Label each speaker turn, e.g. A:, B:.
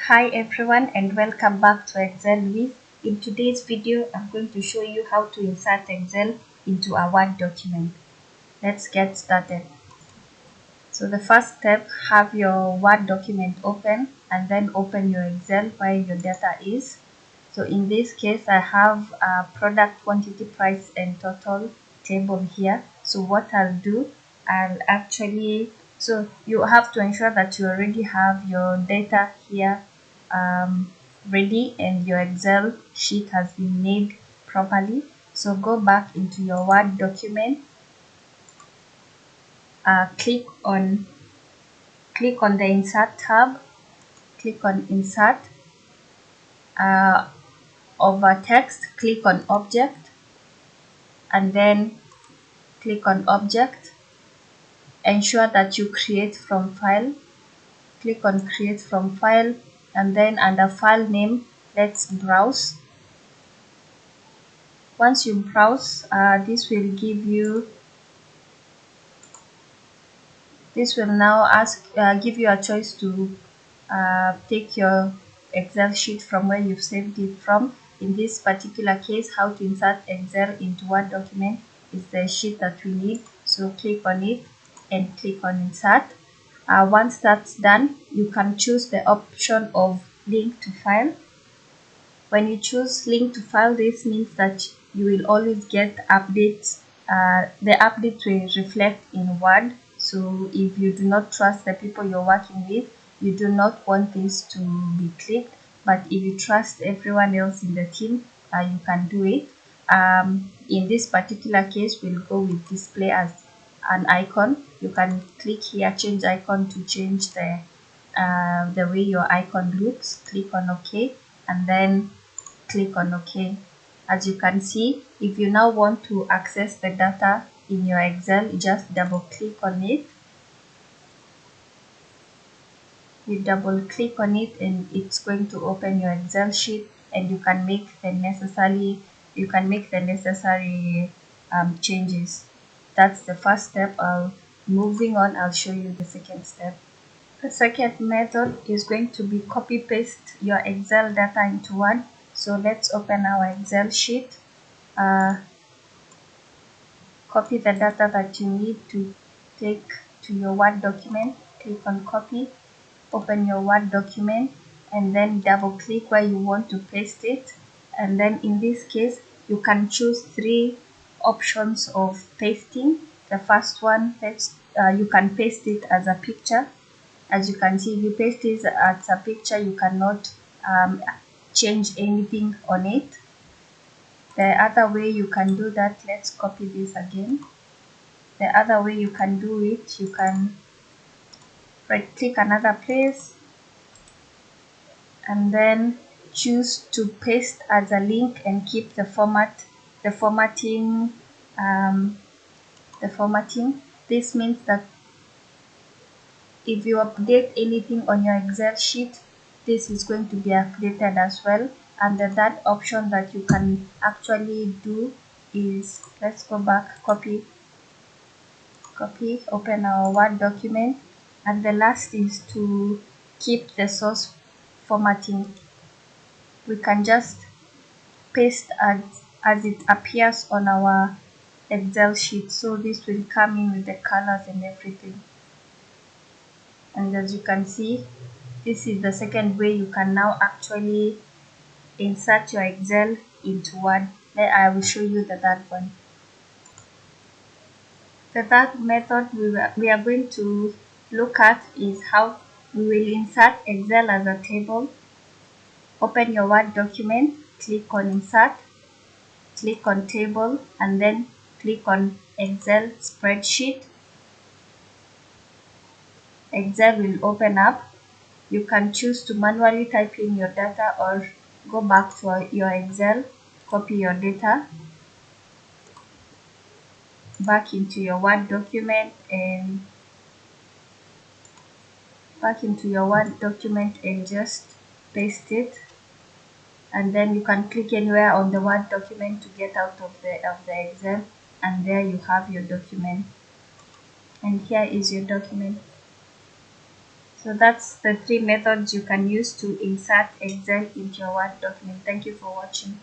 A: Hi everyone and welcome back to Excel with. In today's video, I'm going to show you how to insert Excel into a Word document. Let's get started. So the first step, have your Word document open and then open your Excel where your data is. So in this case, I have a product quantity, price and total table here. So what I'll do, so you have to ensure that you already have your data here ready and your Excel sheet has been made properly. So go back into your Word document, click on the insert tab, click on insert, over text, click on object, and then click on object. Ensure that you create from file, click on create from file, and then under file name, let's browse. Once you browse, this will now give you a choice to take your Excel sheet from where you've saved it from. In this particular case, how to insert Excel into Word document is the sheet that we need. So click on it and click on insert. Once that's done, you can choose the option of link to file. When you choose link to file, this means that you will always get updates. The updates will reflect in Word. So if you do not trust the people you're working with, you do not want this to be clicked. But if you trust everyone else in the team, you can do it. In this particular case, we'll go with display as an icon. You can click here, change icon to change the way your icon looks. Click on OK and then click on OK. As you can see, if you now want to access the data in your Excel, you just double click on it. You double click on it and it's going to open your Excel sheet, and you can make the necessary changes. That's the first step. Moving on, I'll show you the second step. The second method is going to be copy paste your Excel data into Word. So let's open our Excel sheet. Copy the data that you need to take to your Word document. Click on copy, open your Word document, and then double click where you want to paste it. And then in this case, you can choose three options of pasting. The first one, you can paste it as a picture. As you can see, if you paste it as a picture, you cannot change anything on it. The other way you can do that, let's copy this again. The other way you can do it, you can right click another place and then choose to paste as a link and keep the formatting. This means that if you update anything on your Excel sheet, this is going to be updated as well. And the third option that you can actually do is, let's go back, copy, open our Word document. And the last is to keep the source formatting. We can just paste as it appears on our Excel sheet. So this will come in with the colors and everything. And as you can see, this is the second way you can now actually insert your Excel into Word. Then I will show you the third one. The third method we are going to look at is how we will insert Excel as a table. Open your Word document, click on insert, click on table, and then click on Excel spreadsheet. Excel will open up. You can choose to manually type in your data or go back to your Excel, copy your data back into your Word document and just paste it. And then you can click anywhere on the Word document to get out of the Excel, and there you have your document. And here is your document. So that's the three methods you can use to insert Excel into your Word document. Thank you for watching.